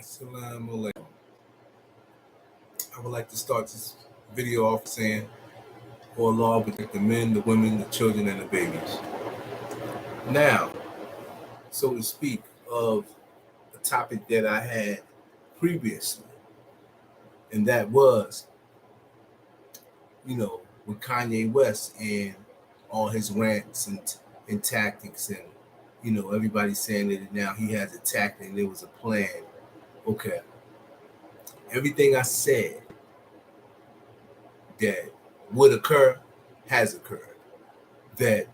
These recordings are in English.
Assalamu alaikum. I would like to start this video off saying, "Oh Allah, protect the men, the women, the children, and the babies." Now, so to speak, of a topic that I had previously, and that was, with Kanye West and all his rants and tactics, and everybody saying that now he has a tactic and there was a plan. Okay, everything I said that would occur has occurred. That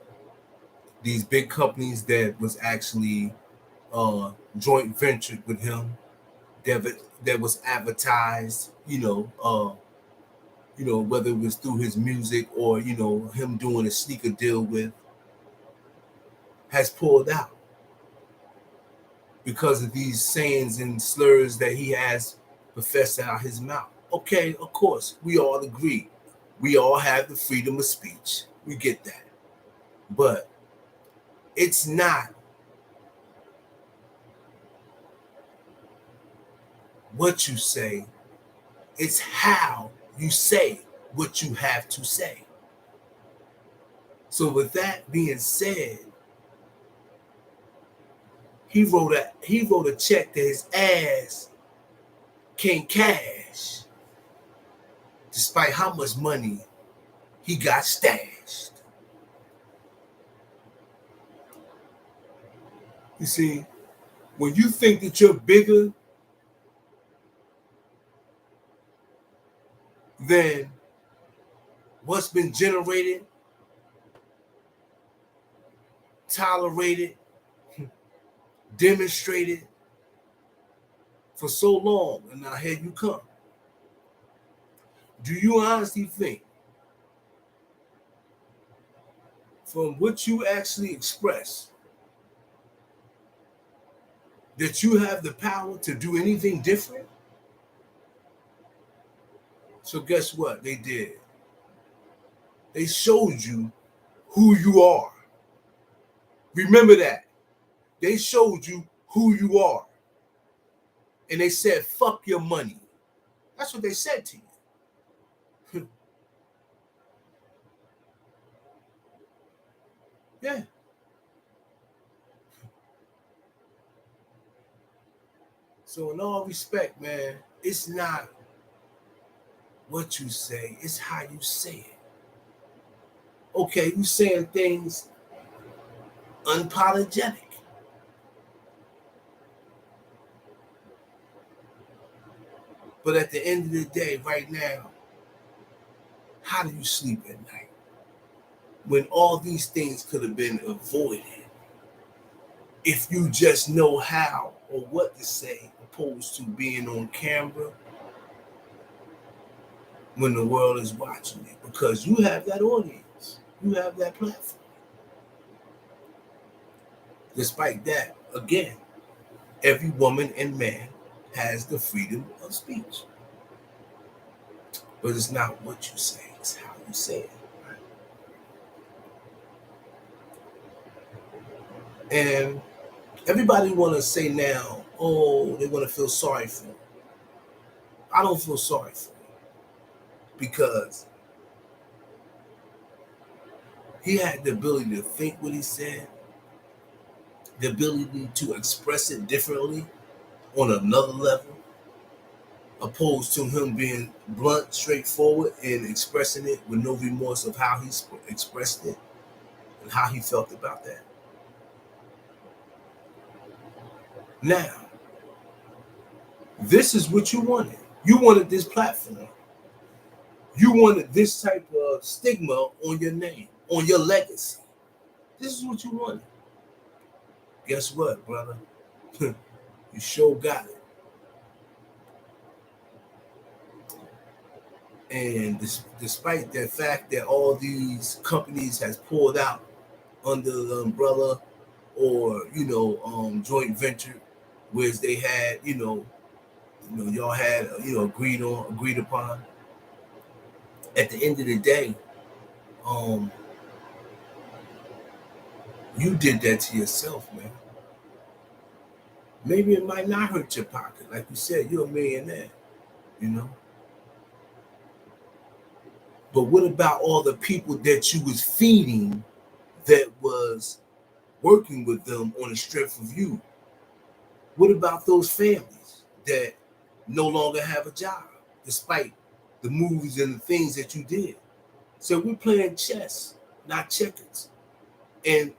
these big companies that was actually joint ventured with him, that was advertised, whether it was through his music or him doing a sneaker deal with, has pulled out because of these sayings and slurs that he has professed out his mouth. Okay, of course, we all agree. We all have the freedom of speech. We get that. But it's not what you say, it's how you say what you have to say. So with that being said, he wrote a check that his ass can't cash, despite how much money he got stashed. You see, when you think that you're bigger than what's been generated, tolerated, demonstrated for so long, and now here you come. Do you honestly think, from what you actually express, that you have the power to do anything different? So guess what they did? They showed you who you are. Remember that. They showed you who you are. And they said, fuck your money. That's what they said to you. Yeah. So in all respect, man, it's not what you say, it's how you say it. Okay, you saying things unapologetic. But at the end of the day, right now, how do you sleep at night? When all these things could have been avoided if you just know how or what to say, opposed to being on camera when the world is watching it, because you have that audience, you have that platform. Despite that, again, every woman and man has the freedom of speech. But it's not what you say, it's how you say it. Right? And everybody want to say now, oh, they want to feel sorry for him. I don't feel sorry for him, because he had the ability to think what he said, the ability to express it differently on another level, opposed to him being blunt, straightforward, and expressing it with no remorse of how he expressed it and how he felt about that. Now, this is what you wanted. You wanted this platform. You wanted this type of stigma on your name, on your legacy. This is what you wanted. Guess what, brother? You sure got it. And despite the fact that all these companies has pulled out under the umbrella or joint venture, whereas they had y'all had agreed upon. At the end of the day, you did that to yourself, man. Maybe it might not hurt your pocket. Like you said, you're a millionaire, you know. But what about all the people that you was feeding that was working with them on the strength of you? What about those families that no longer have a job despite the moves and the things that you did? So we're playing chess, not checkers. And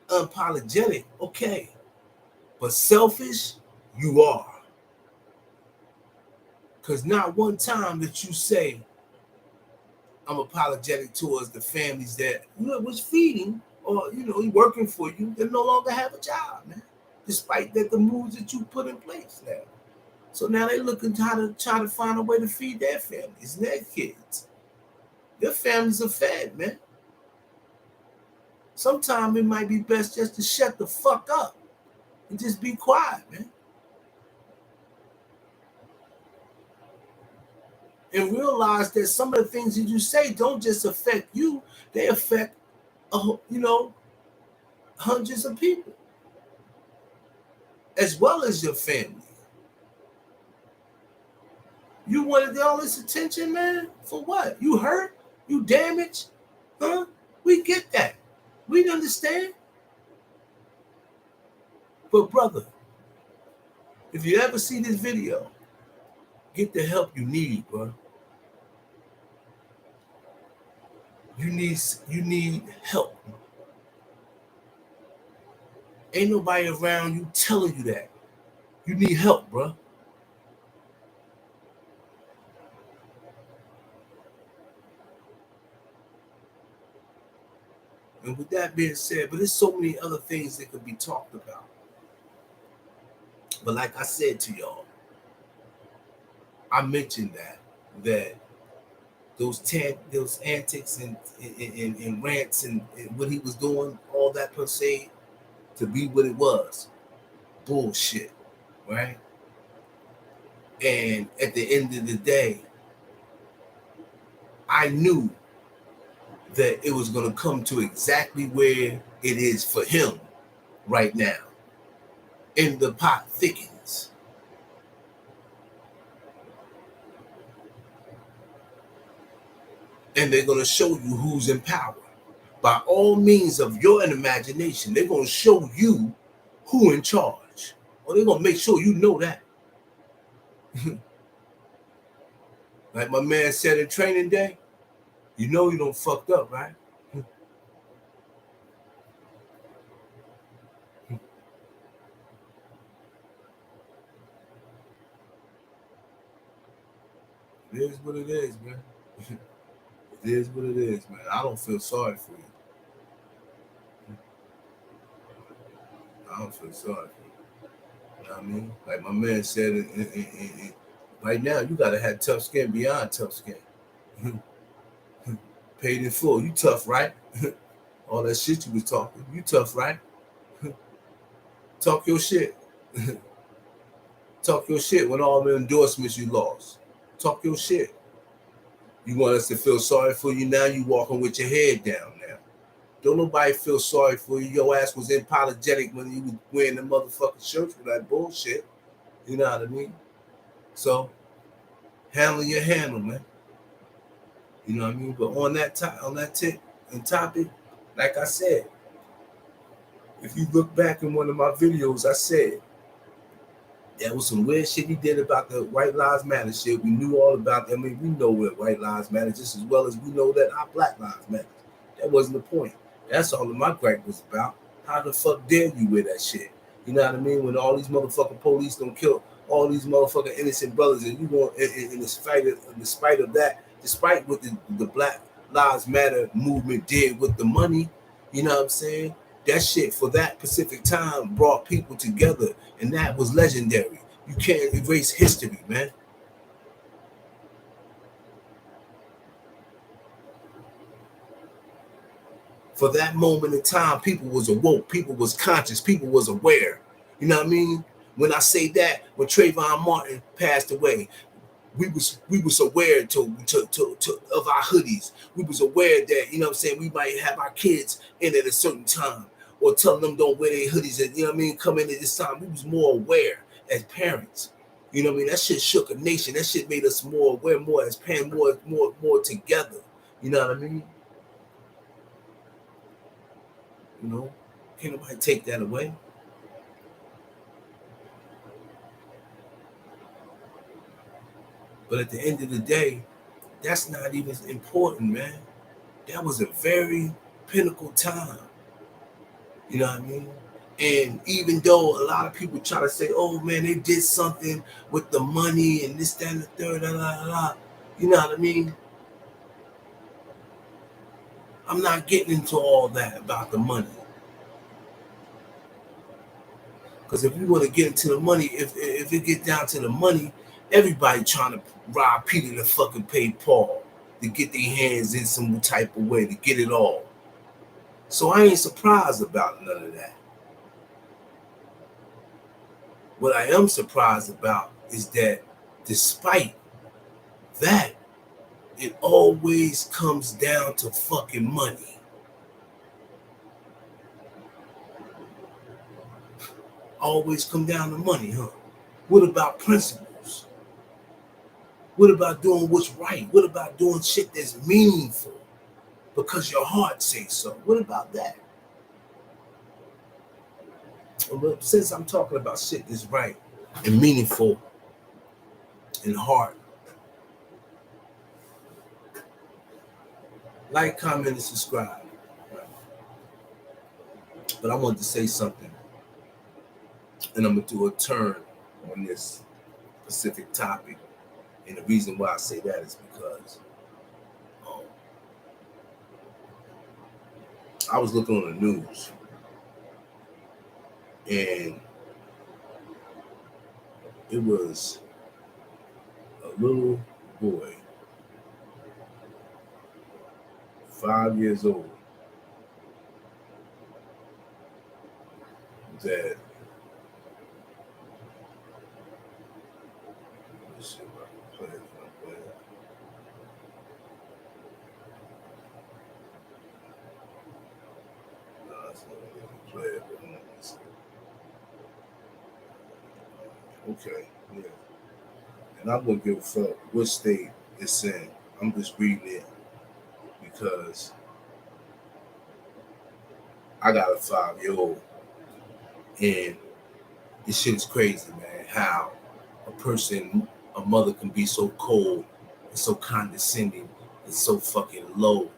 unapologetic, okay. But selfish, you are. Because not one time that you say, I'm apologetic towards the families that was feeding or working for you that no longer have a job, man. Despite that the moves that you put in place now. So now they're looking to try to find a way to feed their families and their kids. Their families are fed, man. Sometimes it might be best just to shut the fuck up and just be quiet, man. And realize that some of the things that you say don't just affect you, they affect, hundreds of people, as well as your family. You wanted all this attention, man? For what? You hurt? You damaged? Huh? We get that. We understand. But brother, if you ever see this video, get the help you need, bro. You need help. Ain't nobody around you telling you that. You need help, bro. And with that being said, but there's so many other things that could be talked about. But like I said to y'all, I mentioned that those antics and rants and what he was doing, all that per se, to be what it was, bullshit, right? And at the end of the day, I knew that it was going to come to exactly where it is for him right now. And the pot thickens. And they're going to show you who's in power. By all means of your imagination, they're going to show you who in charge. Or they're going to make sure you know that. Like my man said in Training Day, you know you don't fucked up, right? It is what it is, man. It is what it is, man. I don't feel sorry for you. I don't feel sorry for you. You know what I mean? Like my man said, right now, you got to have tough skin beyond tough skin. Paid in full. You tough, right? All that shit you was talking. You tough, right? Talk your shit. Talk your shit when all the endorsements you lost. Talk your shit. You want us to feel sorry for you now? You walking with your head down now. Don't nobody feel sorry for you. Your ass was apologetic when you was wearing the motherfucking shirts with that bullshit. You know what I mean? So, handle your handle, man. You know what I mean? But on that tip and topic, like I said, if you look back in one of my videos, I said there was some weird shit he did about the White Lives Matter shit. We knew all about that. I mean, we know what White Lives Matter just as well as we know that our Black Lives Matter. That wasn't the point. That's all that my gripe was about. How the fuck dare you with that shit? You know what I mean? When all these motherfucking police don't kill all these motherfucking innocent brothers, and you want in despite of that, despite what the Black Lives Matter movement did with the money, you know what I'm saying? That shit for that specific time brought people together, and that was legendary. You can't erase history, man. For that moment in time, people was awoke, people was conscious, people was aware. You know what I mean? When I say that, when Trayvon Martin passed away, we was aware to of our hoodies. We was aware that, you know what I'm saying, we might have our kids in at a certain time. or telling them don't wear their hoodies, and you know what I mean, come in at this time. We was more aware as parents. You know what I mean? That shit shook a nation. That shit made us more aware, more as parents, more together. You know what I mean? You know, can't nobody take that away. But at the end of the day, that's not even important, man. That was a very pinnacle time. You know what I mean? And even though a lot of people try to say, oh man, they did something with the money and this, that, and the third, blah, blah, blah. You know what I mean? I'm not getting into all that about the money. Because if we want to get into the money, if it get down to the money, everybody trying to rob Peter to fucking pay Paul to get their hands in some type of way to get it all. So I ain't surprised about none of that. What I am surprised about is that despite that, it always comes down to fucking money. Always come down to money, huh? What about principles? What about doing what's right? What about doing shit that's meaningful because your heart says so? What about that? But since I'm talking about shit that's right and meaningful and heart, like, comment, and subscribe. But I wanted to say something, and I'm gonna do a turn on this specific topic. And the reason why I say that is because I was looking on the news, and it was a little boy, 5 years old, that let's see if I can play it. No, that's not going to play it. Okay, yeah. And I'm gonna give a fuck what state it's in. I'm just reading it because I got a 5-year-old, and this shit's crazy, man. How a mother can be so cold and so condescending and so fucking low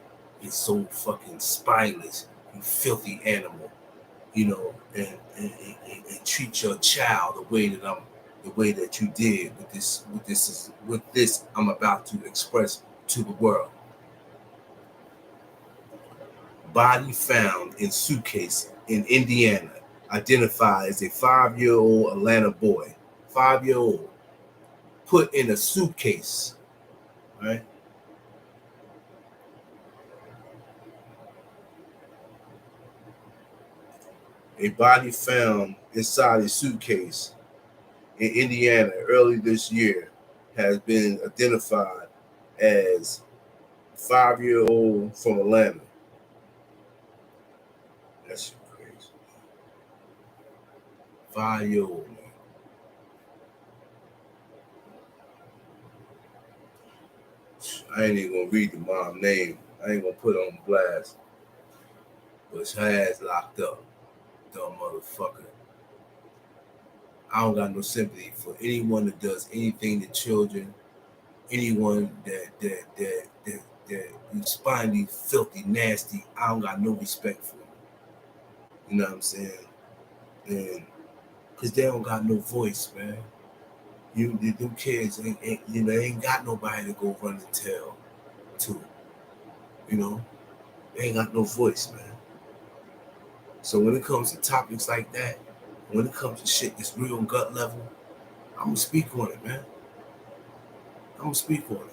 and so fucking spineless, you filthy animal, you know, and treat your child the way that you did with this I'm about to express to the world. Body found in suitcase in Indiana, identified as a 5-year-old Atlanta boy, 5-year-old, put in a suitcase, right? A body found inside a suitcase in Indiana early this year has been identified as 5-year-old from Atlanta. That's crazy. 5-year-old, man. I ain't even gonna read the mom's name. I ain't gonna put on blast. But her ass locked up, dumb motherfucker. I don't got no sympathy for anyone that does anything to children, anyone that spiny, filthy, nasty. I don't got no respect for them. You know what I'm saying? And because they don't got no voice, man. Them kids ain't got nobody to go run and tell to. You know, they ain't got no voice, man. So when it comes to topics like that, when it comes to shit that's real gut level, I'm gonna speak on it, man. I'm gonna speak on it.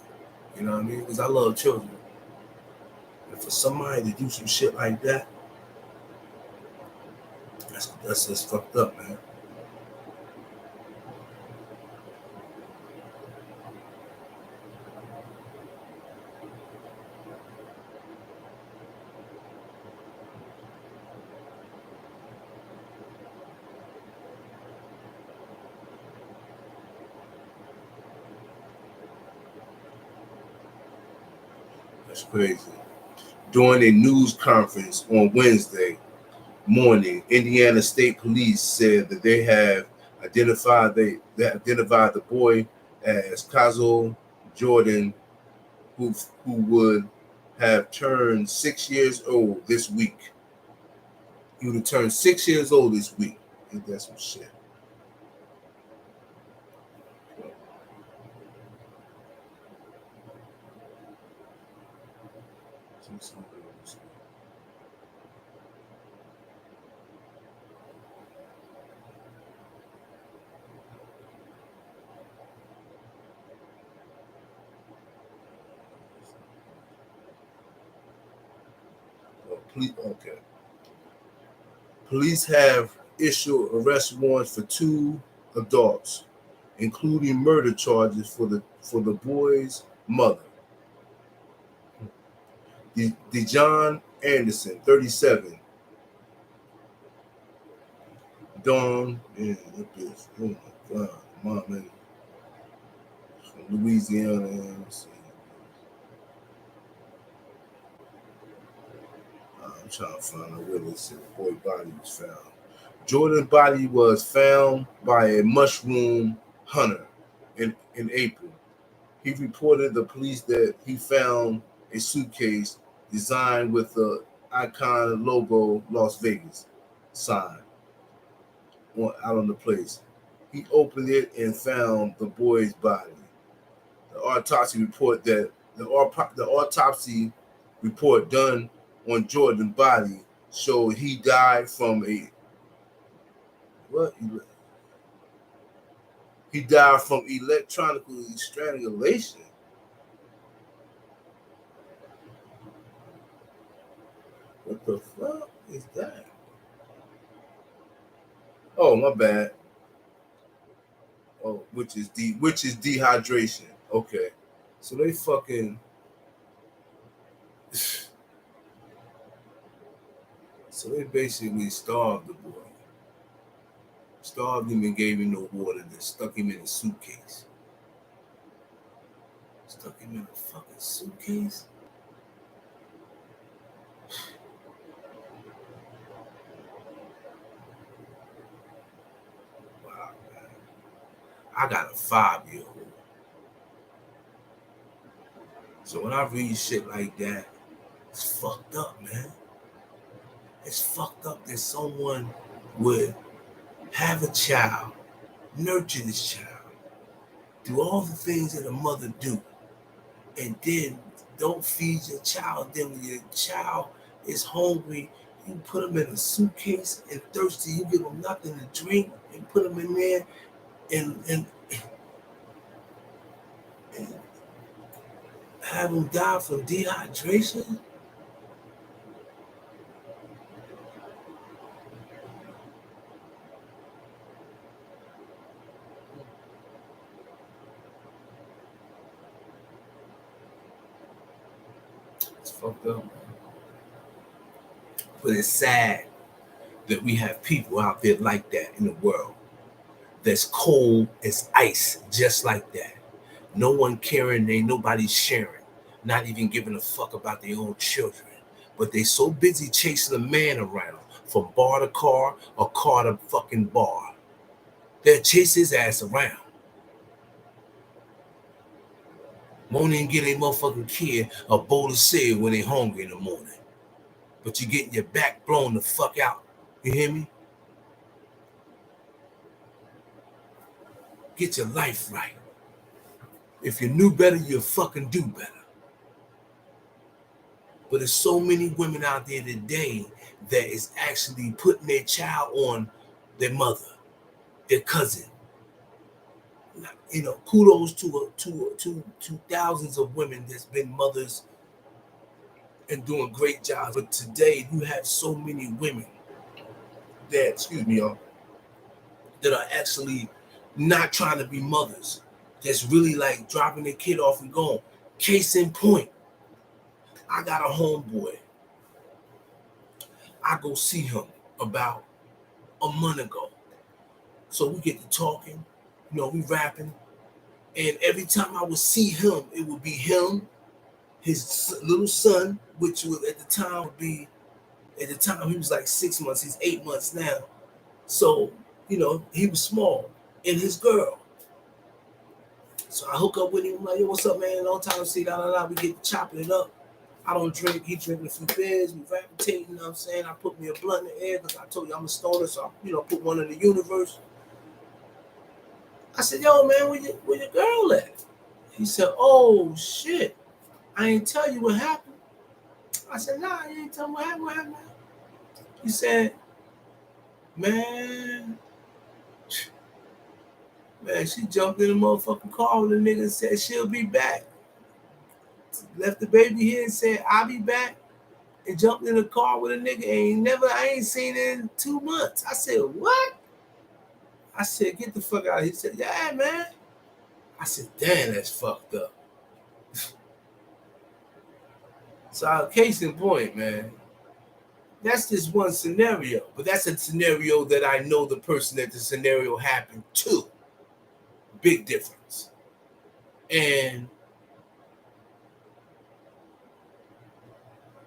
You know what I mean? Because I love children. And for somebody to do some shit like that, that's just fucked up, man. It's crazy. During a news conference on Wednesday morning, Indiana State Police said that they have identified the boy as Kazo Jordan, who would have turned 6 years old this week. He would have turned 6 years old this week. Ain't that some shit? Okay. Police have issued arrest warrants for 2 adults, including murder charges for the boy's mother. Dejon Anderson, 37. Dawn, yeah, that bitch. Oh my God, mom, man. From Louisiana, I'm trying to find out where this boy body was found. Jordan's body was found by a mushroom hunter in April. He reported to the police that he found a suitcase designed with the Icon logo Las Vegas sign out on the place. He opened it and found the boy's body. The autopsy report done on Jordan's body showed he died from He died from electronic strangulation. What the fuck is that? Oh, my bad. Oh, which is dehydration. Okay. So they fucking so they basically starved the boy. Starved him and gave him no water, then stuck him in a suitcase. Stuck him in a fucking suitcase? Wow, man. I got a 5-year-old. So when I read shit like that, it's fucked up, man. It's fucked up that someone would have a child, nurture this child, do all the things that a mother do, and then don't feed your child. Then when your child is hungry, you put them in a suitcase and thirsty, you give them nothing to drink and put them in there and have them die from dehydration? It's fucked up, man. But it's sad that we have people out there like that in the world. That's cold as ice, just like that. No one caring, ain't nobody sharing, not even giving a fuck about their own children. But they so busy chasing a man around from bar to car or car to fucking bar. They'll chase his ass around. Won't even get a motherfucking kid a bowl of cereal when they hungry in the morning. But you getting your back blown the fuck out. You hear me? Get your life right. If you knew better, you'll fucking do better. But there's so many women out there today that is actually putting their child on their mother, their cousin. You know, kudos to thousands of women that's been mothers and doing great jobs. But today you have so many women that, y'all, that are actually not trying to be mothers. That's really like dropping their kid off and going. Case in point, I got a homeboy. I go see him about a month ago. So we get to talking, we rapping. And every time I would see him, it would be him, his little son, which was at the time would be, at the time he was like 6 months, he's 8 months now. So, you know, he was small, and his girl. So I hook up with him. I'm like, yo, what's up, man? Long time to see, We get chopping it up. I don't drink. He drinking a few beers. We rapitating, you know what I'm saying? I put me a blunt in the air because I told you I'm a stoner, so I, put one in the universe. I said, yo, man, where your girl at? He said, oh, shit. I ain't tell you what happened. I said, nah, you ain't tell me what happened. He said, man, she jumped in the motherfucking car with a nigga and said she'll be back. Left the baby here and said, I'll be back. And jumped in the car with a nigga. I ain't seen it in 2 months. I said, what? I said, get the fuck out of here. He said, yeah, man. I said, damn, that's fucked up. So, case in point, man, that's just one scenario. But that's a scenario that I know the person that the scenario happened to. Big difference. And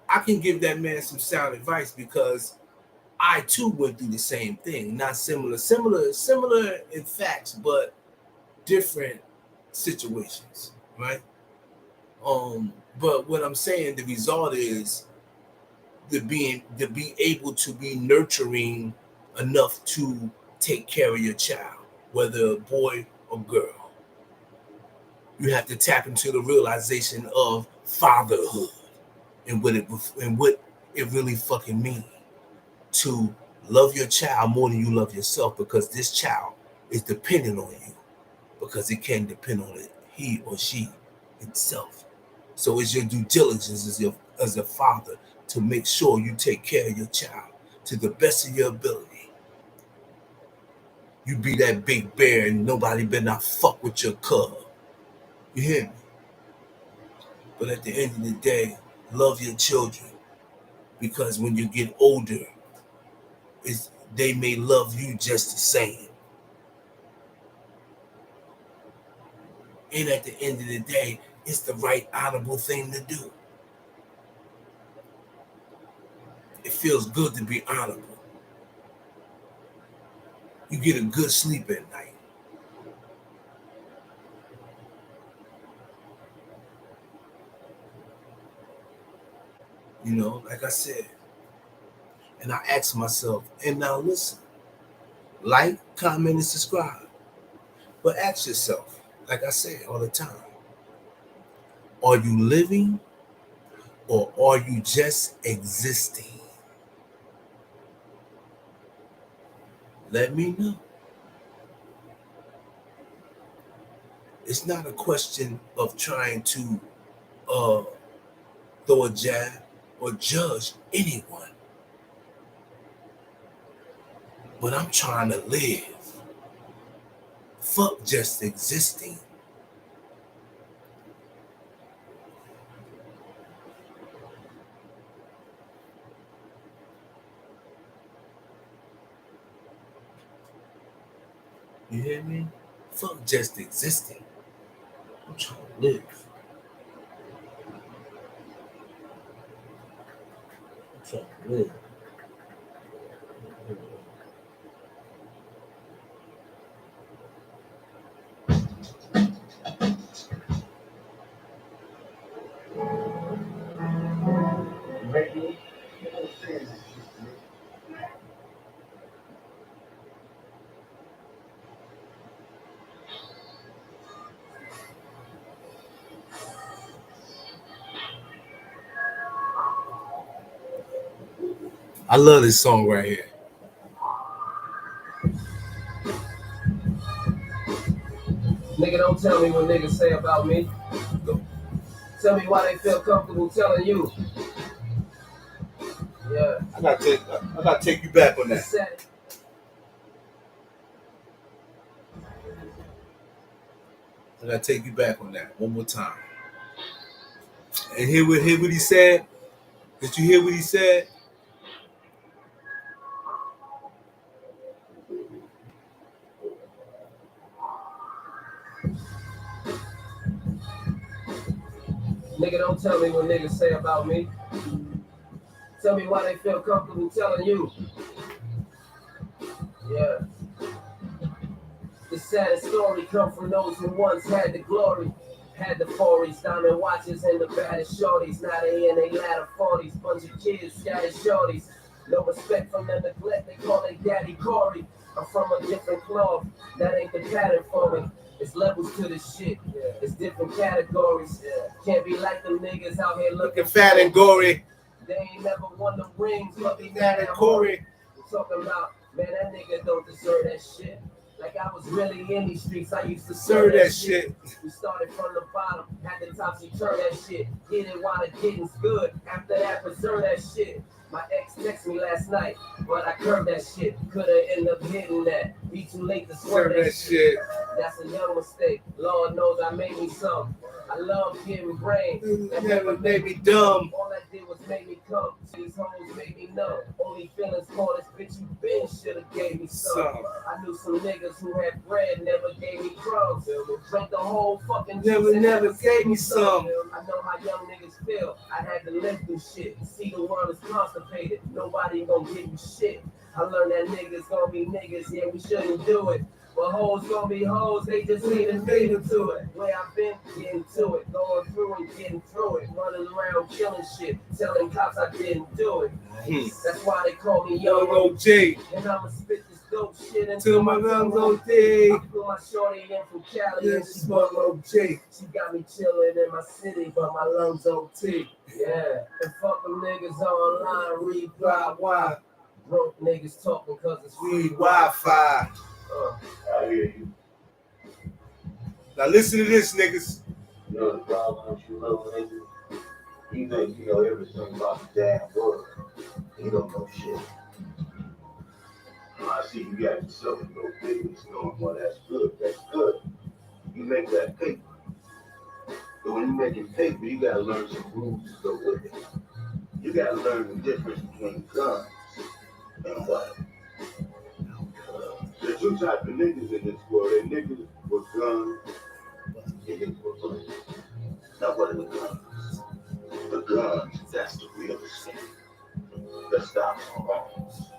I can give that man some sound advice because I too went through the same thing. Not similar in facts, but different situations, right? But what I'm saying, the result is to be able to be nurturing enough to take care of your child, whether a boy or girl. You have to tap into the realization of fatherhood and what it really fucking means to love your child more than you love yourself, because this child is dependent on you, because it can't depend on it, he or she itself. So it's your due diligence as a father to make sure you take care of your child to the best of your ability. You be that big bear and nobody better not fuck with your cub. You hear me? But at the end of the day, love your children, because when you get older, they may love you just the same. And at the end of the day, it's the right, honorable thing to do. It feels good to be honorable. You get a good sleep at night. You know, like I said. And I ask myself, and now listen, like, comment, and subscribe. But ask yourself, like I say all the time, are you living or are you just existing? Let me know. It's not a question of trying to throw a jab or judge anyone. But I'm trying to live. Fuck just existing. You hear me? Fuck just existing. I'm trying to live. I'm trying to live. I love this song right here. Nigga, don't tell me what niggas say about me. Tell me why they feel comfortable telling you. Yeah. I gotta take you back on that. I gotta take you back on that one more time. And hear what he said? Did you hear what he said? Nigga, don't tell me what niggas say about me. Tell me why they feel comfortable telling you. Yeah. The saddest story come from those who once had the glory. Had the 40s, diamond watches, and the baddest shorties. Now they in they latter 40s, bunch of kids, scattered shorties. No respect from the neglect, they call they daddy Corey. I'm from a different cloth, that ain't the pattern for me. It's levels to this shit, it's different categories. Can't be like them niggas out here looking fat and gory. They ain't never won the rings, but they Fat and Corey. We're talking about, man, that nigga don't deserve that shit. Like I was really in these streets, I used to serve that shit. We started from the bottom, had the top, she turned that shit. Get it while the getting's good, after that, preserve that shit. My ex texted me last night, but I curved that shit. Coulda ended up hitting that. Be too late to swerve that shit. That's a young mistake. Lord knows I made me some. I love getting brain. That never made me dumb. All that did was make me come. These hoes made me numb. Only feelings for this bitch you been shoulda gave me some. I knew some niggas who had bread, never gave me crumbs. Drank the whole fucking juice and Never gave me some. I know how young niggas feel. I had to live through shit. See, the world is constipated. Nobody gonna give you shit. I learned that niggas gonna be niggas. Yeah, we shouldn't do it. But hoes gonna be hoes, they just need to feed into it. Where I've been, getting to it, going through and getting through it. Running around killing shit, telling cops I didn't do it. That's why they call me Young OG. And I'ma spit this dope shit Till my lungs OD. I flew my shorty in from Cali and she smoke OG. She got me chilling in my city, but my lungs OT. Yeah, and fuck them niggas online, read Why? broke niggas talking cause it's free Wi-Fi. I hear you. Now listen to this, niggas. You know the problem with you little niggas? You think you know everything about the damn world. You don't know shit. I see you got yourself a little business going. Well, that's good. That's good. You make that paper. But when you're making paper, you gotta learn some rules to go with it. You gotta learn the difference between guns and what? There's two types of niggas in this world. They're niggas with guns and niggas with bullets. Now what are the guns? The guns, that's the real estate. That stops wrongs.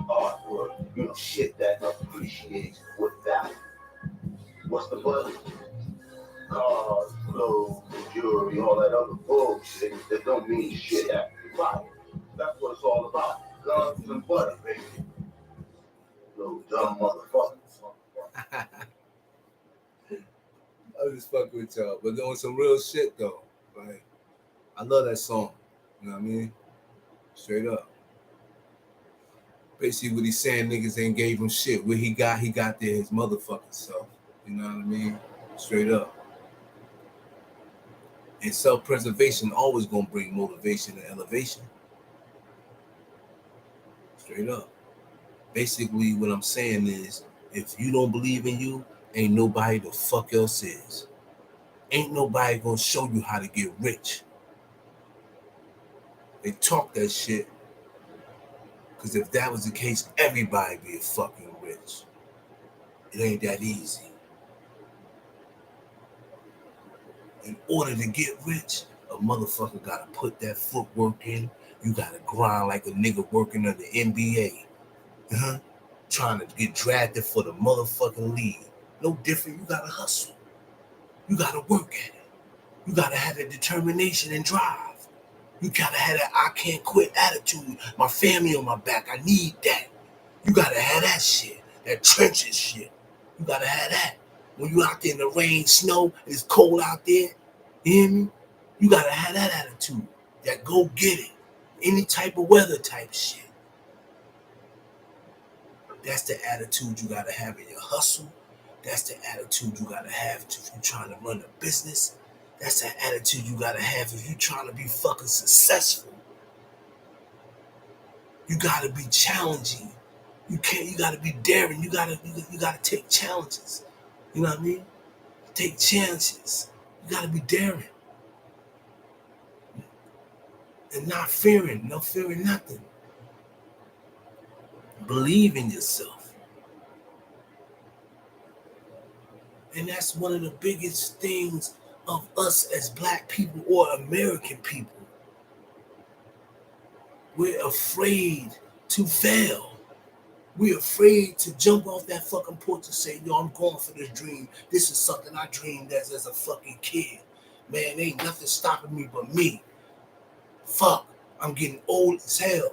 Artwork, you know, shit that appreciates with value. What's the bullet? Cars, clothes, jewelry, all that other bullshit that don't mean shit after you buy it. That's what it's all about. Guns and butter, baby. Little dumb motherfuckers. I just fucking with y'all, but doing some real shit though. Like, I love that song. You know what I mean? Straight up. Basically, what he's saying, niggas ain't gave him shit. What he got there his motherfucking self. You know what I mean? Straight up. And self-preservation always gonna bring motivation and elevation. Straight up. Basically, what I'm saying is, if you don't believe in you, ain't nobody the fuck else is. Ain't nobody gonna show you how to get rich. They talk that shit, because if that was the case, everybody be fucking rich. It ain't that easy. In order to get rich, a motherfucker gotta put that footwork in. You gotta grind like a nigga working in the NBA. Trying to get drafted for the motherfucking league. No different, you gotta hustle. You gotta work at it. You gotta have that determination and drive. You gotta have that I can't quit attitude. My family on my back, I need that. You gotta have that shit. That trenches shit. You gotta have that. When you out there in the rain, snow, and it's cold out there, you hear me? You gotta have that attitude. That go get it. Any type of weather type shit. That's the attitude you gotta have in your hustle. That's the attitude you gotta have if you're trying to run a business. That's the attitude you gotta have if you're trying to be fucking successful. You gotta be challenging. You gotta be daring. You gotta take challenges. You know what I mean? Take chances. You gotta be daring. And not fearing nothing. Believe in yourself. And that's one of the biggest things of us as black people or American people. We're afraid to fail. We're afraid to jump off that fucking porch and say, yo, I'm going for this dream. This is something I dreamed as a fucking kid. Man, ain't nothing stopping me but me. Fuck, I'm getting old as hell.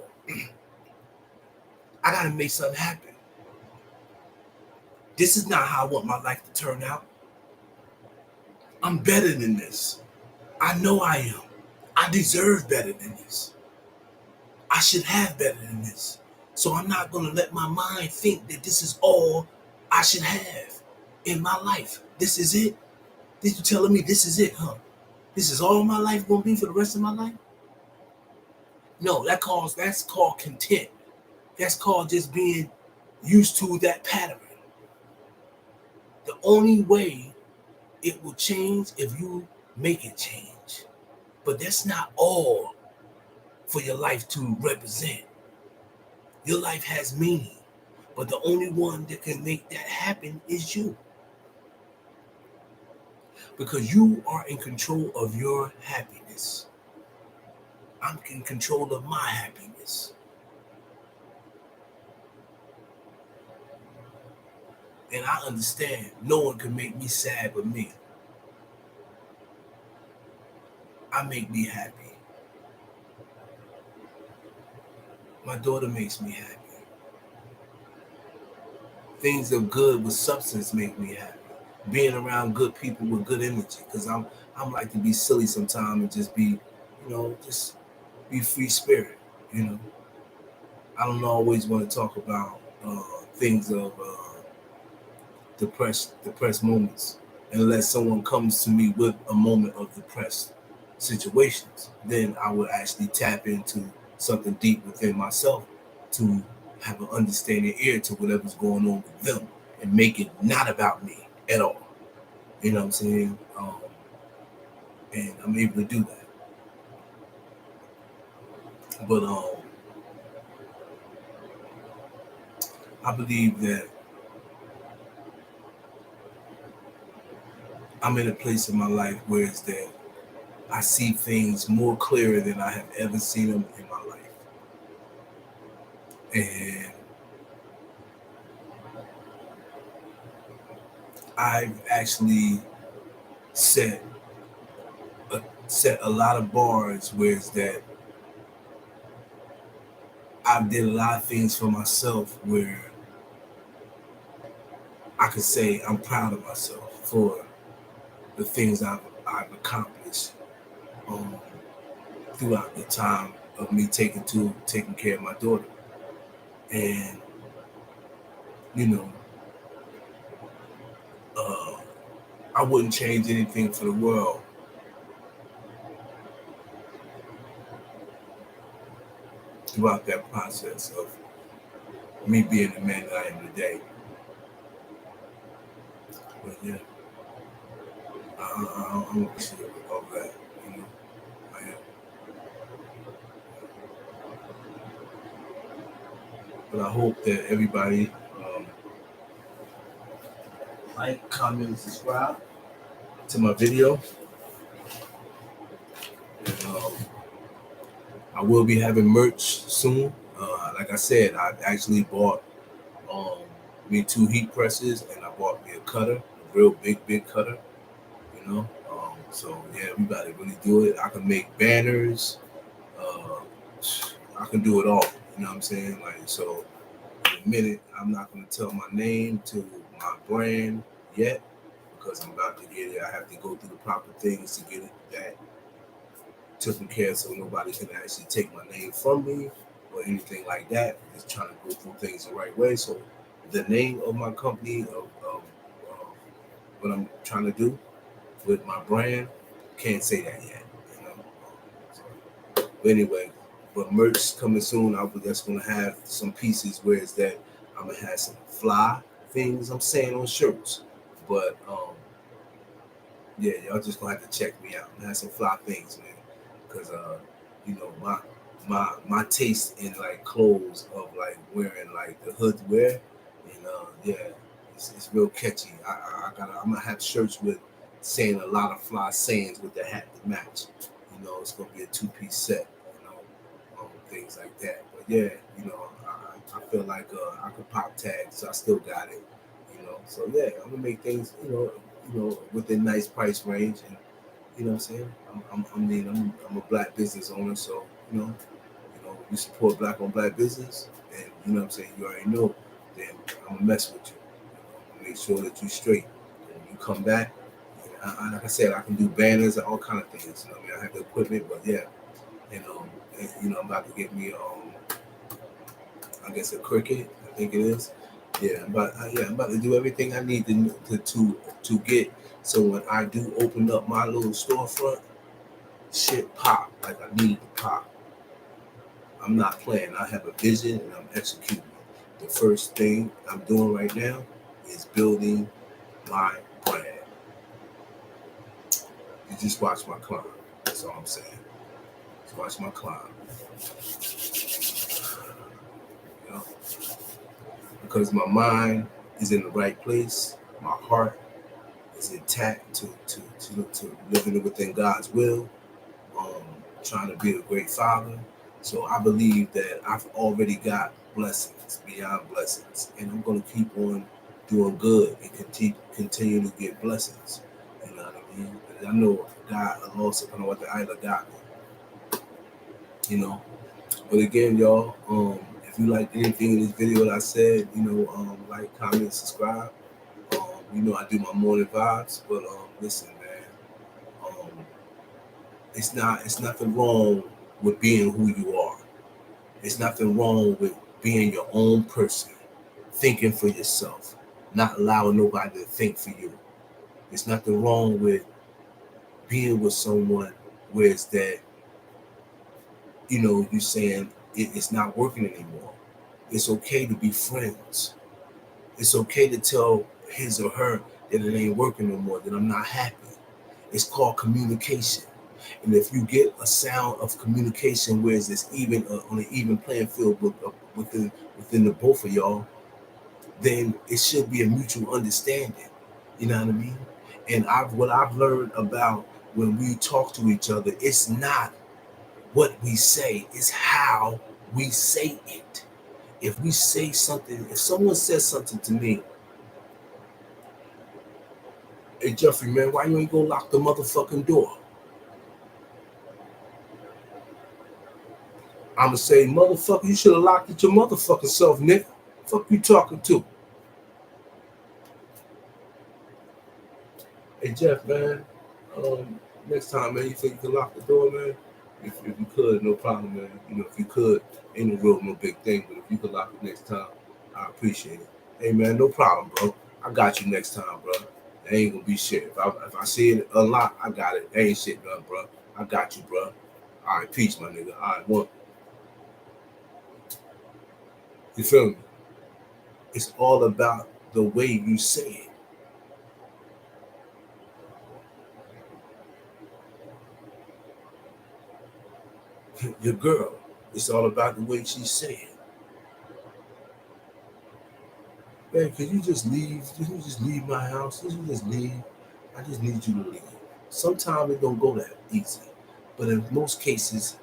I gotta make something happen. This is not how I want my life to turn out. I'm better than this. I know I am. I deserve better than this. I should have better than this. So I'm not gonna let my mind think that this is all I should have in my life. This is it? Did you telling me this is it, huh? This is all my life gonna be for the rest of my life? No, that's called content. That's called just being used to that pattern. The only way it will change if you make it change. But that's not all for your life to represent. Your life has meaning, but the only one that can make that happen is you. Because you are in control of your happiness. I'm in control of my happiness. And I understand no one can make me sad but me. I make me happy. My daughter makes me happy. Things of good with substance make me happy. Being around good people with good energy, because I'm like to be silly sometimes and just be, just be free spirit. I don't always want to talk about things of depressed moments, unless someone comes to me with a moment of depressed situations. Then I would actually tap into something deep within myself to have an understanding ear to whatever's going on with them and make it not about me at all. You know what I'm saying? And I'm able to do that. But I believe that I'm in a place in my life where it's that I see things more clearer than I have ever seen them in my life. And I've actually set a lot of bars where it's that I did a lot of things for myself where I could say I'm proud of myself for the things I've accomplished throughout the time of me taking care of my daughter. And I wouldn't change anything for the world. Throughout that process of me being the man that I am today. But yeah, I'm appreciative of that, I am. But I hope that everybody like, comment, and subscribe to my video. And I will be having merch soon. Like I said, I actually bought me 2 heat presses, and I bought me a cutter, a real big cutter. So yeah, we about to really do it. I can make banners. I can do it all. You know what I'm saying? Like, so in a minute, I'm not going to tell my name to my brand yet because I'm about to get it. I have to go through the proper things to get it that taken care of, so nobody can actually take my name from me or anything like that. I'm just trying to go through things the right way. So the name of my company, of what I'm trying to do with my brand, can't say that yet. But anyway, but merch coming soon. I'm just gonna have some pieces where it's that I'm gonna have some fly things I'm saying on shirts. But yeah, y'all just gonna have to check me out. I have some fly things, man, because my taste in like clothes of like wearing like the hood wear, and yeah, it's real catchy. I'm gonna have shirts with saying a lot of fly sayings with the hat to match. You know, it's gonna be a 2-piece set. You know, things like that. But yeah, you know, I feel like I could pop tags, so I still got it. You know, so yeah, I'm gonna make things, you know, within nice price range, and you know what I'm saying. I'm a black business owner, so you support black on black business, and you know what I'm saying. You already know. Then I'm gonna mess with you. I'm gonna make sure that you straight. And when you come back, like I said, I can do banners and all kind of things. You know what I mean, I have the equipment, but yeah, and I'm about to get me I guess a Cricut, I think it is. Yeah, I'm about to do everything I need to get. So when I do open up my little storefront, shit pop like I need to pop. I'm not playing. I have a vision and I'm executing. The first thing I'm doing right now is building my brand. You just watch my climb. That's all I'm saying. Just watch my climb. You know? Because my mind is in the right place. My heart is intact to living within God's will. Trying to be a great father. So I believe that I've already got blessings beyond blessings, and I'm going to keep on doing good and continue to get blessings. You know what I mean? And I know God, Allah subhanahu wa ta'ala got me. You know. But again, y'all, if you like anything in this video that I said, like, comment, subscribe. You know I do my morning vibes, but listen, man. It's nothing wrong with being who you are. It's nothing wrong with being your own person, thinking for yourself, not allowing nobody to think for you. There's nothing wrong with being with someone where it's that, you're saying it's not working anymore. It's okay to be friends. It's okay to tell his or her that it ain't working no more, that I'm not happy. It's called communication. And if you get a sound of communication where it's even on an even playing field within the both of y'all, then it should be a mutual understanding. You know what I mean? And what I've learned about when we talk to each other, it's not what we say, it's how we say it. If we say something, if someone says something to me, hey Jeffrey, man, why you ain't gonna lock the motherfucking door? I'ma say, motherfucker, you should have locked it your motherfucking self, nigga. Fuck you talking to? Hey Jeff, man. Next time, man, you think you can lock the door, man? If you could, no problem, man. If you could, ain't no big thing. But if you could lock it next time, I appreciate it. Hey, man, no problem, bro. I got you next time, bro. That ain't gonna be shit. If I see it a lot, I got it. That ain't shit, man, bro. I got you, bro. All right, peace, my nigga. All right, one. You feel me? It's all about the way you say it. Your girl, it's all about the way she say it. Man, can you just leave? Can you just leave my house? Can you just leave? I just need you to leave. Sometimes it don't go that easy. But in most cases,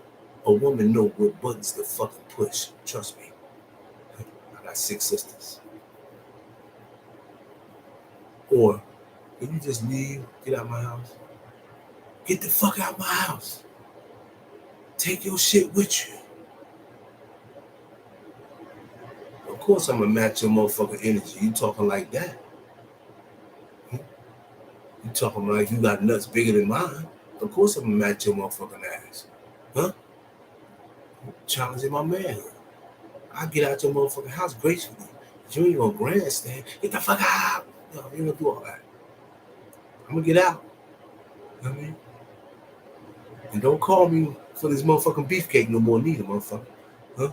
a woman know what buttons to fucking push. Trust me. I got 6 sisters. Or, can you just leave? Get out of my house? Get the fuck out of my house. Take your shit with you. Of course I'm gonna match your motherfucking energy. You talking like that. You talking like you got nuts bigger than mine. Of course I'm gonna match your motherfucking ass. Huh? Challenging my manhood. I get out your motherfucking house gracefully. But you ain't gonna grandstand. Get the fuck out. No, you ain't gonna do all that. I'm gonna get out. You know what I mean? And don't call me for this motherfucking beefcake no more neither, motherfucker. Huh?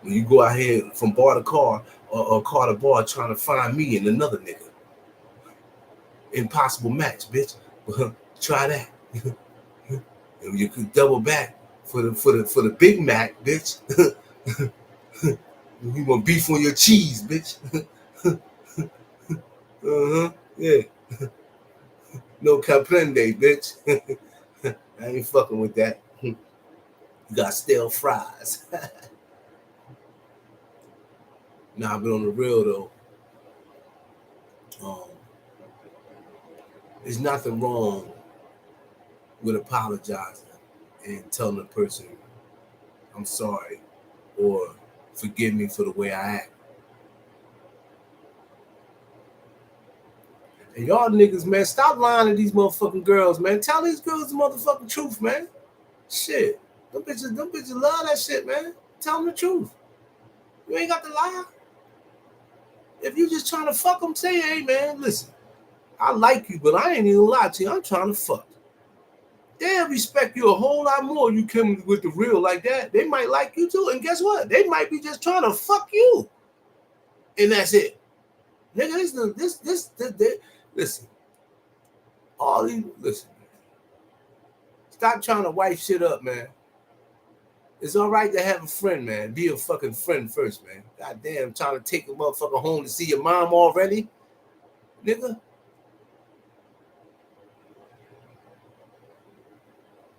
When you go out here from bar to car or car to bar trying to find me and another nigga. Impossible match, bitch. Try that. And you could double back for the Big Mac, bitch. You want beef on your cheese, bitch. Yeah. No comprende, bitch. I ain't fucking with that. You got stale fries. Nah, but on the real though, there's nothing wrong with apologizing and telling the person, I'm sorry, or forgive me for the way I act. And y'all niggas, man, stop lying to these motherfucking girls, man. Tell these girls the motherfucking truth, man. Shit. Them bitches love that shit, man. Tell them the truth. You ain't got to lie. If you just trying to fuck them, say, hey, man, listen, I like you, but I ain't even lie to you. I'm trying to fuck. They'll respect you a whole lot more. You come with the real like that. They might like you too. And guess what? They might be just trying to fuck you. And that's it. Nigga, listen. All these, listen. Stop trying to wipe shit up, man. It's all right to have a friend, man. Be a fucking friend first, man. Goddamn, trying to take a motherfucker home to see your mom already? Nigga.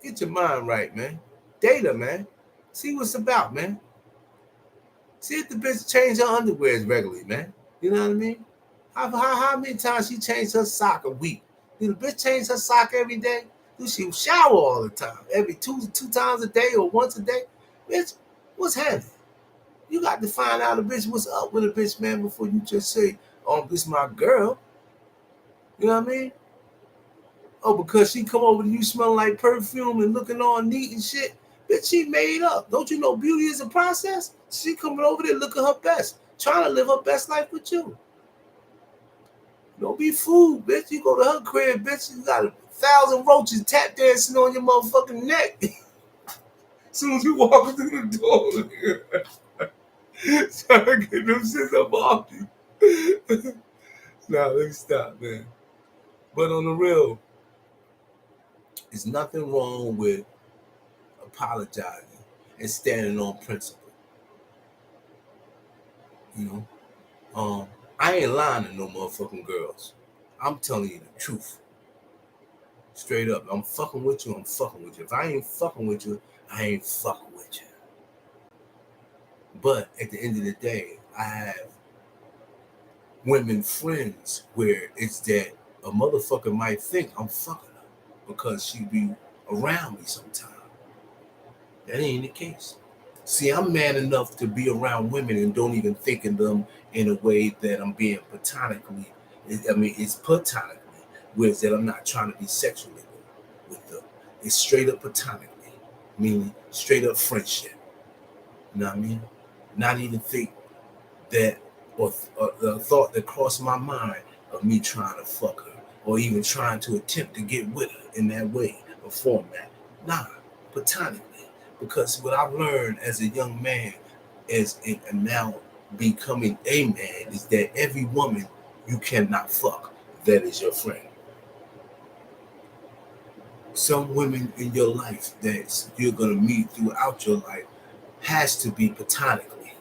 Get your mind right, man. Date her, man. See what's about, man. See if the bitch change her underwears regularly, man. You know what I mean? How many times she changed her sock a week? Do the bitch change her sock every day? Do she shower all the time? Every two times a day or once a day? Bitch, what's happening? You got to find out a bitch what's up with a bitch, man, before you just say, oh, this is my girl. You know what I mean? Oh, because she come over to you smelling like perfume and looking all neat and shit. Bitch, she made up. Don't you know beauty is a process? She coming over there looking her best, trying to live her best life with you. Don't be fooled, bitch. You go to her crib, bitch, you got 1,000 roaches tap dancing on your motherfucking neck. As soon as you walk through the door, trying to get them shit up off you. Nah, let me stop, man. But on the real, there's nothing wrong with apologizing and standing on principle. You know? I ain't lying to no motherfucking girls. I'm telling you the truth. Straight up. I'm fucking with you, I'm fucking with you. If I ain't fucking with you, I ain't fucking with you. But at the end of the day, I have women friends where it's that a motherfucker might think I'm fucking her because she be around me sometime. That ain't the case. See, I'm man enough to be around women and don't even think of them in a way that I'm being platonically. I mean, it's platonically, whereas that I'm not trying to be sexually with them. It's straight up platonically, meaning straight up friendship. You know what I mean? Not even think that or the thought that crossed my mind of me trying to fuck her or even trying to attempt to get with her in that way or format. Nah, platonically. Because what I've learned as a young man and now becoming a man is that every woman you cannot fuck that is your friend. Some women in your life that you're going to meet throughout your life has to be platonically.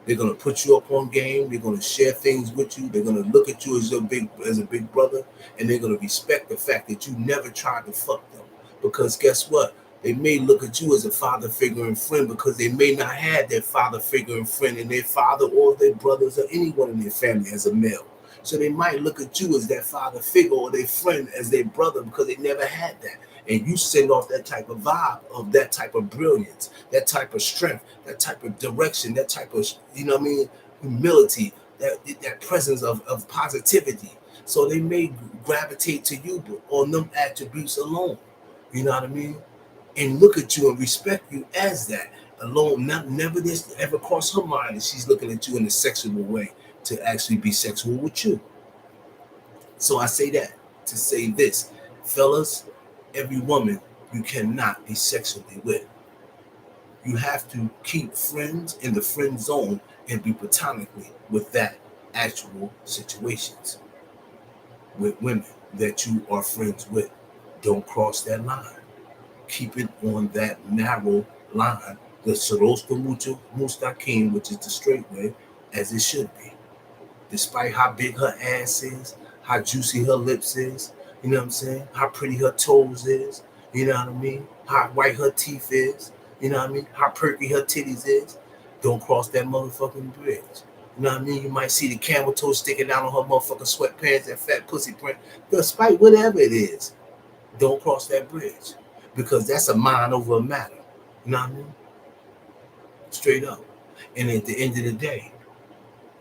They're going to put you up on game. They're going to share things with you. They're going to look at you as a big brother, and they're going to respect the fact that you never tried to fuck them. Because guess what? They may look at you as a father figure and friend because they may not have their father figure and friend in their father or their brothers or anyone in their family as a male. So they might look at you as that father figure or their friend as their brother because they never had that. And you send off that type of vibe of that type of brilliance, that type of strength, that type of direction, that type of, you know what I mean, humility, that presence of positivity. So they may gravitate to you on them attributes alone. You know what I mean? And look at you and respect you as that alone. Never this ever crossed her mind that she's looking at you in a sexual way to actually be sexual with you. So I say that to say this, fellas, every woman you cannot be sexually with. You have to keep friends in the friend zone and be platonically with that actual situations with women that you are friends with. Don't cross that line. Keep it on that narrow line, the Sorosta Mucho Mustaqim, which is the straight way, as it should be. Despite how big her ass is, how juicy her lips is, You know what I'm saying? How pretty her toes is. You know what I mean? How white her teeth is. You know what I mean? How perky her titties is. Don't cross that motherfucking bridge. You know what I mean? You might see the camel toe sticking out on her motherfucking sweatpants and fat pussy print. Despite whatever it is, don't cross that bridge. Because that's a mind over a matter. You know what I mean? Straight up. And at the end of the day,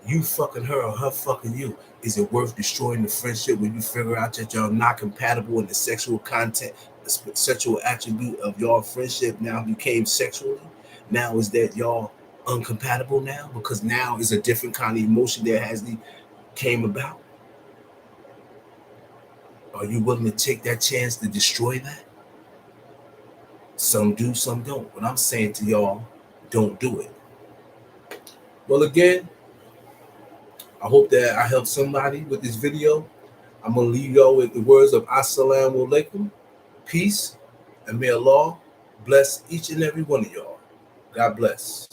you fucking her or her fucking you. Is it worth destroying the friendship when you figure out that y'all not compatible and the sexual content, the sexual attribute of your friendship now became sexually? Now is that y'all uncompatible now? Because now is a different kind of emotion that has came about. Are you willing to take that chance to destroy that? Some do, some don't. But I'm saying to y'all, don't do it. Well, again, I hope that I helped somebody with this video. I'm going to leave y'all with the words of Assalamu alaikum, peace, and may Allah bless each and every one of y'all. God bless.